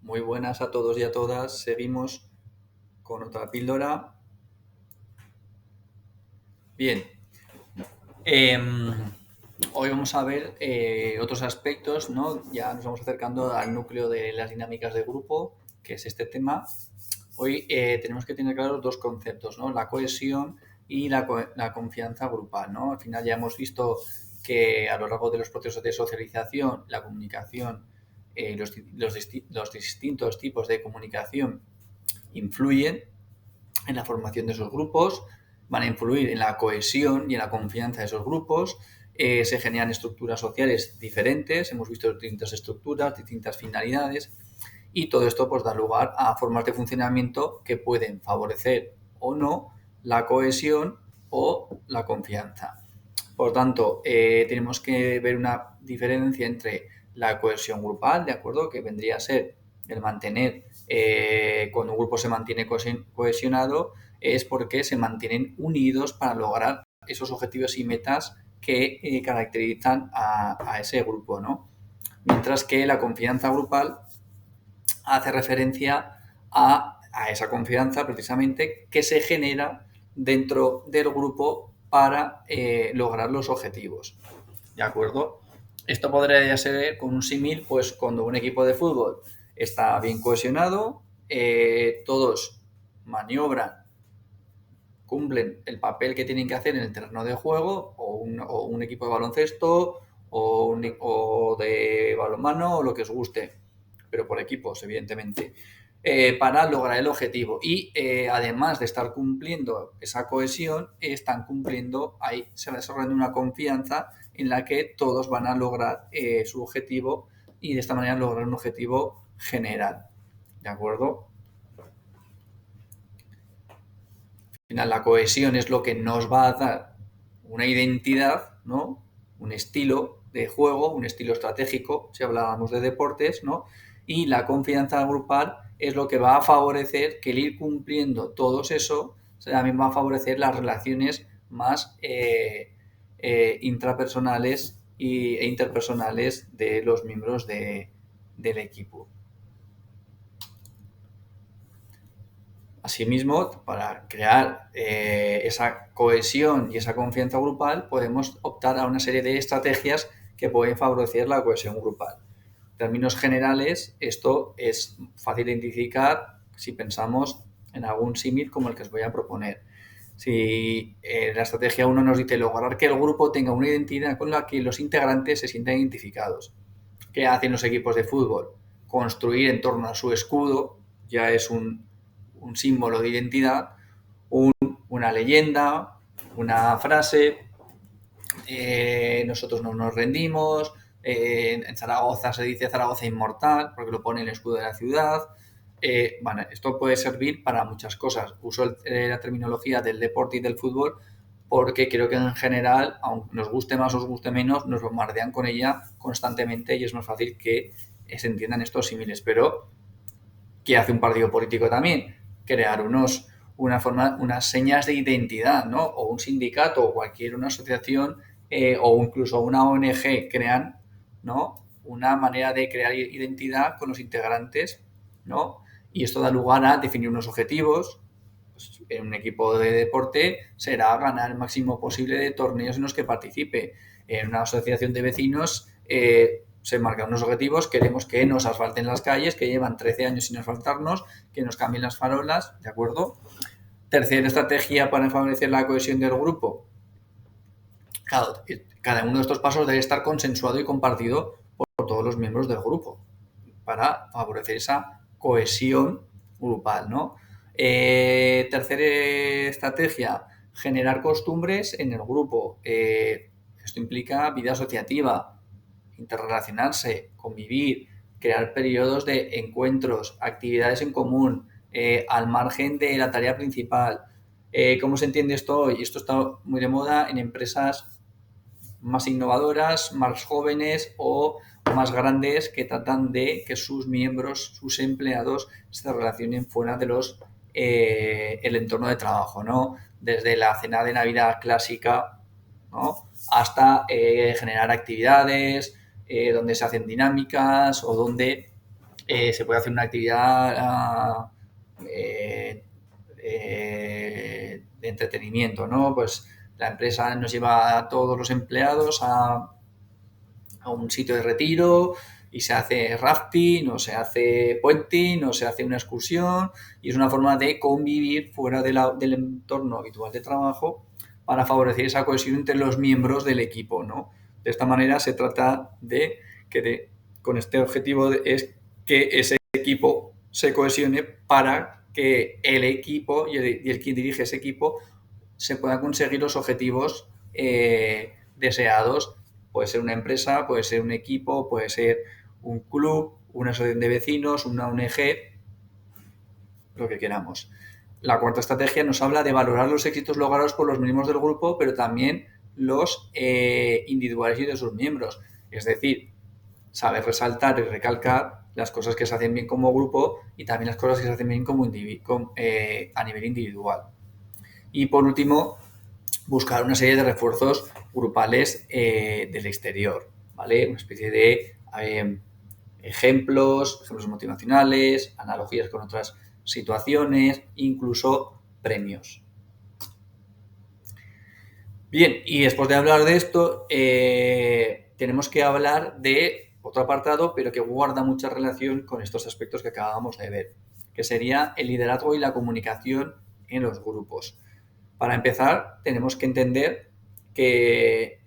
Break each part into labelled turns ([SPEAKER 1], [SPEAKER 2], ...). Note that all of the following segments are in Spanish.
[SPEAKER 1] Muy buenas a todos y a todas. Seguimos con otra píldora. Bien, em, hoy vamos a ver otros aspectos, ¿no? Ya nos vamos acercando al núcleo de las dinámicas de grupo, que es este tema. Hoy tenemos que tener claros dos conceptos, ¿no? La cohesión y la confianza grupal, ¿no? Al final ya hemos visto que a lo largo de los procesos de socialización, la comunicación, los distintos tipos de comunicación influyen en la formación de esos grupos, van a influir en la cohesión y en la confianza de esos grupos. Se generan estructuras sociales diferentes, hemos visto distintas estructuras, distintas finalidades, y todo esto pues da lugar a formas de funcionamiento que pueden favorecer o no la cohesión o la confianza. Por tanto, tenemos que ver una diferencia entre la cohesión grupal, ¿de acuerdo? Que vendría a ser el mantener, cuando un grupo se mantiene cohesionado, es porque se mantienen unidos para lograr esos objetivos y metas que caracterizan a ese grupo, ¿no? Mientras que la confianza grupal hace referencia a esa confianza precisamente que se genera dentro del grupo para lograr los objetivos. ¿De acuerdo? Esto podría ser con un símil, pues cuando un equipo de fútbol está bien cohesionado, todos maniobran, cumplen el papel que tienen que hacer en el terreno de juego, o un equipo de baloncesto, o de balonmano, o lo que os guste, pero por equipos, evidentemente, para lograr el objetivo. Y además de estar cumpliendo esa cohesión, están cumpliendo, ahí se va desarrollando una confianza en la que todos van a lograr su objetivo y de esta manera lograr un objetivo general. ¿De acuerdo? Al final, la cohesión es lo que nos va a dar una identidad, ¿no? Un estilo de juego, un estilo estratégico, si hablábamos de deportes, ¿no? Y la confianza grupal es lo que va a favorecer que el ir cumpliendo todo eso también va a favorecer las relaciones más intrapersonales e interpersonales de los miembros del equipo. Asimismo, para crear esa cohesión y esa confianza grupal, podemos optar a una serie de estrategias que pueden favorecer la cohesión grupal. En términos generales, esto es fácil de identificar si pensamos en algún símil como el que os voy a proponer. Si la estrategia 1 nos dice lograr que el grupo tenga una identidad con la que los integrantes se sientan identificados. ¿Qué hacen los equipos de fútbol? Construir en torno a su escudo, ya es un símbolo de identidad, una leyenda, una frase, nosotros no nos rendimos, en Zaragoza se dice Zaragoza inmortal, porque lo pone en el escudo de la ciudad. Bueno, esto puede servir para muchas cosas. Uso la terminología del deporte y del fútbol porque creo que en general, aunque nos guste más o os guste menos, nos bombardean con ella constantemente y es más fácil que se entiendan estos símiles. Pero, ¿qué hace un partido político también? Crear unas señas de identidad, ¿no? O un sindicato o una asociación o incluso una ONG crean, ¿no? Una manera de crear identidad con los integrantes, ¿no? Y esto da lugar a definir unos objetivos. Pues, en un equipo de deporte será ganar el máximo posible de torneos en los que participe. En una asociación de vecinos se marcan unos objetivos, queremos que nos asfalten las calles, que llevan 13 años sin asfaltarnos, que nos cambien las farolas, ¿de acuerdo? Tercera estrategia para favorecer la cohesión del grupo. Claro, cada uno de estos pasos debe estar consensuado y compartido por todos los miembros del grupo para favorecer esa cohesión grupal, ¿no? Tercera estrategia, generar costumbres en el grupo. Esto implica vida asociativa, interrelacionarse, convivir, crear periodos de encuentros, actividades en común, al margen de la tarea principal. ¿Cómo se entiende esto hoy? Esto está muy de moda en empresas más innovadoras, más jóvenes o más grandes que tratan de que sus miembros, sus empleados, se relacionen fuera de el entorno de trabajo, ¿no? Desde la cena de Navidad clásica, ¿no? Hasta generar actividades donde se hacen dinámicas o donde se puede hacer una actividad de entretenimiento, ¿no? Pues la empresa nos lleva a todos los empleados a un sitio de retiro y se hace rafting o se hace puenting o se hace una excursión y es una forma de convivir fuera del entorno habitual de trabajo para favorecer esa cohesión entre los miembros del equipo, ¿no? De esta manera se trata de que con este objetivo es que ese equipo se cohesione para que el equipo y el quien dirige ese equipo se puedan conseguir los objetivos deseados. Puede ser una empresa, puede ser un equipo, puede ser un club, una asociación de vecinos, una ONG, lo que queramos. La cuarta estrategia nos habla de valorar los éxitos logrados por los miembros del grupo, pero también los individuales y de sus miembros. Es decir, saber resaltar y recalcar las cosas que se hacen bien como grupo y también las cosas que se hacen bien a nivel individual. Y por último, buscar una serie de refuerzos grupales del exterior, ¿vale? Una especie de ejemplos motivacionales, analogías con otras situaciones, incluso premios. Bien, y después de hablar de esto, tenemos que hablar de otro apartado, pero que guarda mucha relación con estos aspectos que acabamos de ver, que sería el liderazgo y la comunicación en los grupos. Para empezar, tenemos que entender que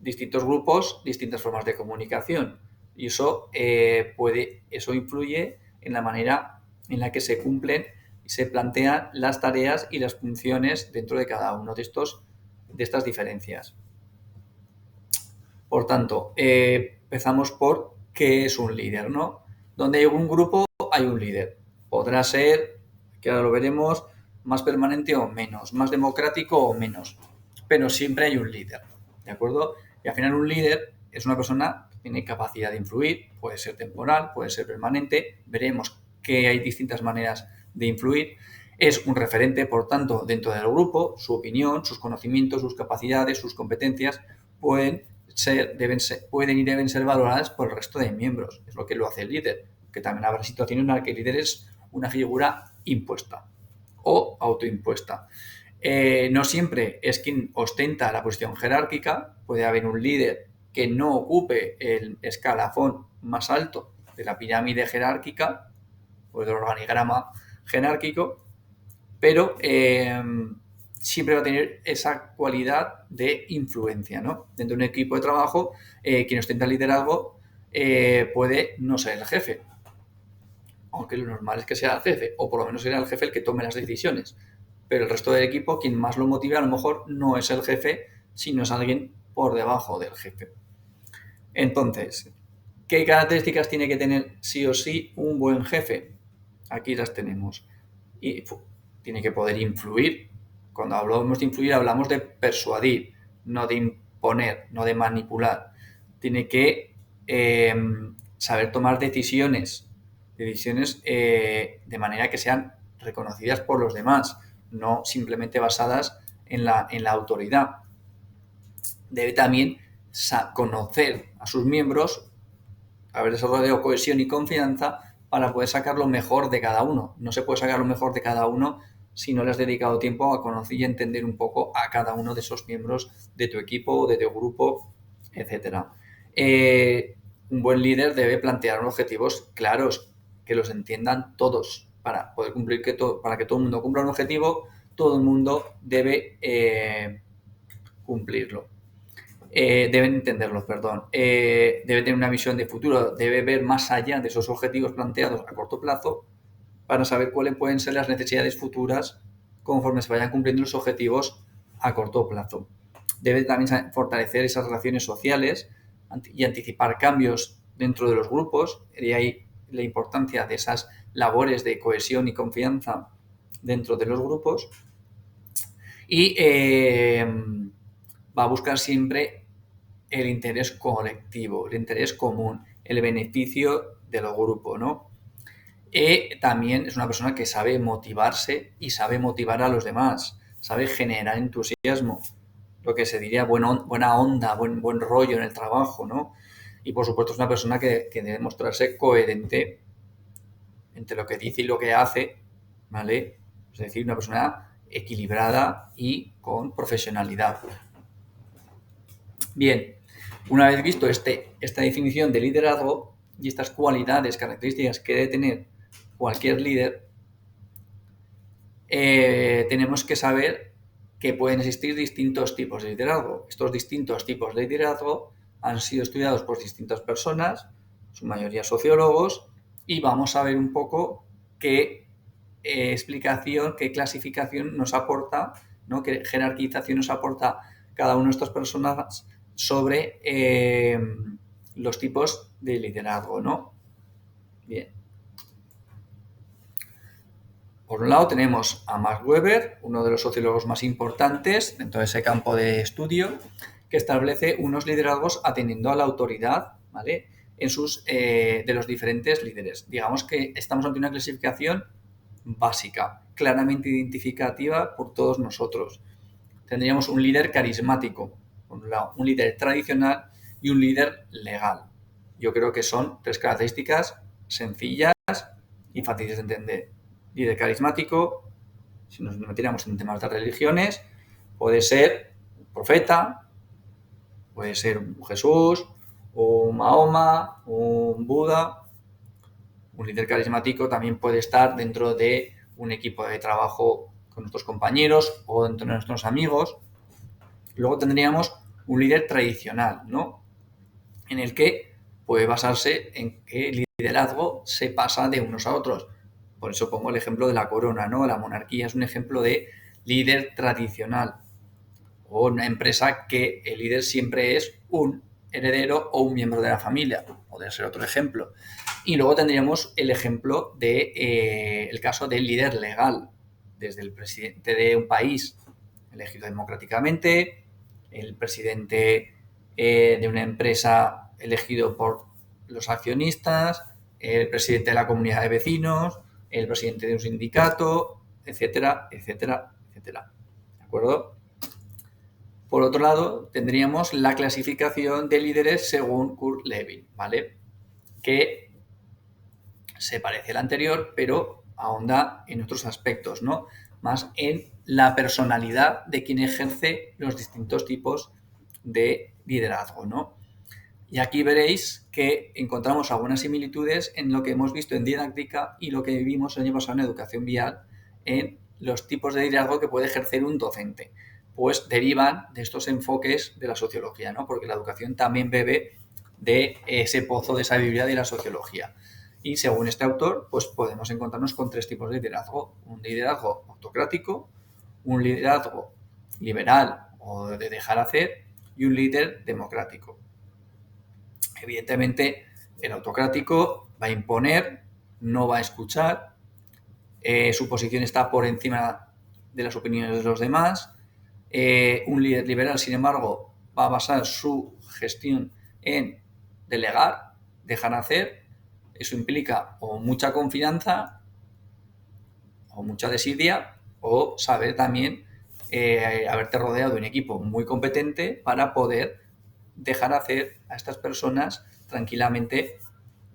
[SPEAKER 1] distintos grupos, distintas formas de comunicación. Y eso, eso influye en la manera en la que se cumplen y se plantean las tareas y las funciones dentro de cada uno de estas diferencias. Por tanto, empezamos por qué es un líder, ¿no? Donde hay un grupo, hay un líder. Podrá ser, que ahora lo veremos, más permanente o menos, más democrático o menos, pero siempre hay un líder, ¿de acuerdo? Y al final un líder es una persona que tiene capacidad de influir, puede ser temporal, puede ser permanente, veremos que hay distintas maneras de influir. Es un referente, por tanto, dentro del grupo, su opinión, sus conocimientos, sus capacidades, sus competencias pueden y deben ser valoradas por el resto de miembros. Es lo que lo hace el líder, que también habrá situaciones en las que el líder es una figura impuesta o autoimpuesta. No siempre es quien ostenta la posición jerárquica, puede haber un líder que no ocupe el escalafón más alto de la pirámide jerárquica o del organigrama jerárquico, pero siempre va a tener esa cualidad de influencia, ¿no? Dentro de un equipo de trabajo, quien ostenta el liderazgo puede no ser el jefe, aunque lo normal es que sea el jefe, o por lo menos será el jefe el que tome las decisiones. Pero el resto del equipo, quien más lo motive, a lo mejor no es el jefe, sino es alguien por debajo del jefe. Entonces, ¿qué características tiene que tener sí o sí un buen jefe? Aquí las tenemos. Y tiene que poder influir. Cuando hablamos de influir, hablamos de persuadir, no de imponer, no de manipular. Tiene que saber tomar decisiones de manera que sean reconocidas por los demás, no simplemente basadas en la autoridad. Debe también conocer a sus miembros, haber desarrollado cohesión y confianza para poder sacar lo mejor de cada uno. No se puede sacar lo mejor de cada uno si no le has dedicado tiempo a conocer y entender un poco a cada uno de esos miembros de tu equipo, de tu grupo, etc. Un buen líder debe plantear objetivos claros, que los entiendan todos, para poder cumplir para que todo el mundo cumpla un objetivo, todo el mundo debe cumplirlo. Deben entenderlo, perdón. Debe tener una visión de futuro, debe ver más allá de esos objetivos planteados a corto plazo para saber cuáles pueden ser las necesidades futuras conforme se vayan cumpliendo los objetivos a corto plazo. Debe también fortalecer esas relaciones sociales y anticipar cambios dentro de los grupos, de ahí la importancia de esas labores de cohesión y confianza dentro de los grupos. Y va a buscar siempre el interés colectivo, el interés común, el beneficio del grupo, ¿no? También es una persona que sabe motivarse y sabe motivar a los demás, sabe generar entusiasmo, lo que se diría buena onda, buen rollo en el trabajo, ¿no? Y por supuesto es una persona que debe mostrarse coherente entre lo que dice y lo que hace, ¿vale? Es decir, una persona equilibrada y con profesionalidad. Bien, una vez visto esta definición de liderazgo y estas cualidades, características que debe tener cualquier líder, tenemos que saber que pueden existir distintos tipos de liderazgo. Estos distintos tipos de liderazgo han sido estudiados por distintas personas, su mayoría sociólogos, y vamos a ver un poco qué explicación, qué clasificación nos aporta, ¿no? Qué jerarquización nos aporta cada una de estas personas sobre los tipos de liderazgo, ¿no? Bien. Por un lado tenemos a Max Weber, uno de los sociólogos más importantes dentro de ese campo de estudio, que establece unos liderazgos atendiendo a la autoridad, ¿vale? De los diferentes líderes. Digamos que estamos ante una clasificación básica, claramente identificativa por todos nosotros. Tendríamos un líder carismático, por un lado, un líder tradicional y un líder legal. Yo creo que son tres características sencillas y fáciles de entender. Líder carismático, si nos metiéramos en temas de religiones, puede ser un profeta, puede ser un Jesús, un Mahoma, un Buda. Un líder carismático también puede estar dentro de un equipo de trabajo con nuestros compañeros o dentro de nuestros amigos. Luego tendríamos un líder tradicional, ¿no? En el que puede basarse en que el liderazgo se pasa de unos a otros. Por eso pongo el ejemplo de la corona, ¿no? La monarquía es un ejemplo de líder tradicional. O una empresa que el líder siempre es un heredero o un miembro de la familia. Podría ser otro ejemplo. Y luego tendríamos el ejemplo el caso del líder legal, desde el presidente de un país elegido democráticamente, el presidente de una empresa elegido por los accionistas, el presidente de la comunidad de vecinos, el presidente de un sindicato, etcétera, etcétera, etcétera. ¿De acuerdo? Por otro lado, tendríamos la clasificación de líderes según Kurt Lewin, ¿vale? Que se parece al anterior, pero ahonda en otros aspectos, ¿no? Más en la personalidad de quien ejerce los distintos tipos de liderazgo, ¿no? Y aquí veréis que encontramos algunas similitudes en lo que hemos visto en didáctica y lo que vivimos el año pasado en educación vial en los tipos de liderazgo que puede ejercer un docente. Pues derivan de estos enfoques de la sociología, ¿no? Porque la educación también bebe de ese pozo de sabiduría de la sociología. Y según este autor, pues podemos encontrarnos con tres tipos de liderazgo. Un liderazgo autocrático, un liderazgo liberal o de dejar hacer y un líder democrático. Evidentemente, el autocrático va a imponer, no va a escuchar, su posición está por encima de las opiniones de los demás. Un líder liberal, sin embargo, va a basar su gestión en delegar, dejar hacer. Eso implica o mucha confianza o mucha desidia o saber también haberte rodeado de un equipo muy competente para poder dejar hacer a estas personas tranquilamente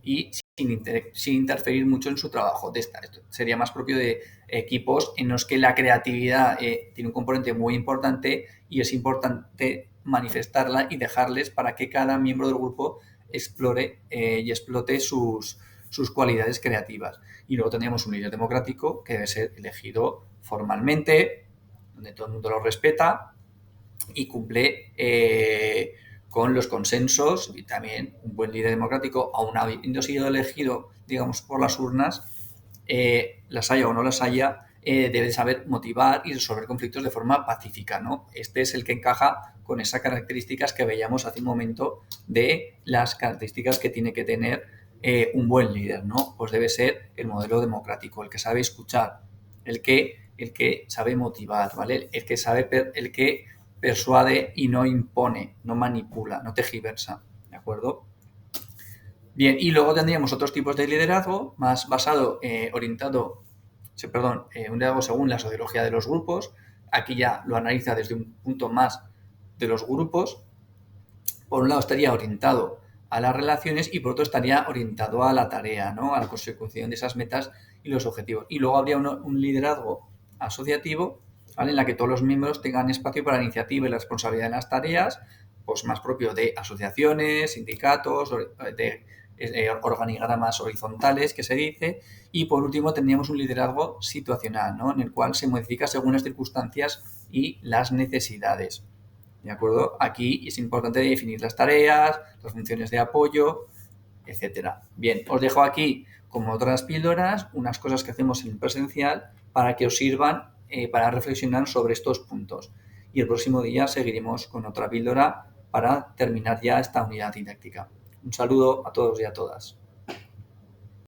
[SPEAKER 1] y sin interferir mucho en su trabajo. Esto sería más propio de equipos en los que la creatividad tiene un componente muy importante y es importante manifestarla y dejarles para que cada miembro del grupo explore y explote sus cualidades creativas. Y luego tendríamos un líder democrático que debe ser elegido formalmente, donde todo el mundo lo respeta y cumple con los consensos, y también un buen líder democrático, aun habiendo sido elegido, digamos, por las urnas, las haya o no las haya, debe saber motivar y resolver conflictos de forma pacífica, ¿no? Este es el que encaja con esas características que veíamos hace un momento de las características que tiene que tener un buen líder, ¿no? Pues debe ser el modelo democrático, el que sabe escuchar, el que sabe motivar, ¿vale? El que persuade y no impone, no manipula, no tergiversa, ¿de acuerdo? Bien, y luego tendríamos otros tipos de liderazgo más basado, un liderazgo según la sociología de los grupos. Aquí ya lo analiza desde un punto más de los grupos. Por un lado estaría orientado a las relaciones y por otro estaría orientado a la tarea, ¿no? A la consecución de esas metas y los objetivos. Y luego habría un liderazgo asociativo, ¿vale? En la que todos los miembros tengan espacio para la iniciativa y la responsabilidad en las tareas, pues más propio de asociaciones, sindicatos, de organigramas horizontales, que se dice, y por último tendríamos un liderazgo situacional, ¿no? En el cual se modifica según las circunstancias y las necesidades. ¿De acuerdo? Aquí es importante definir las tareas, las funciones de apoyo, etcétera. Bien, os dejo aquí, como otras píldoras, unas cosas que hacemos en presencial para que os sirvan para reflexionar sobre estos puntos. Y el próximo día seguiremos con otra píldora para terminar ya esta unidad didáctica. Un saludo a todos y a todas.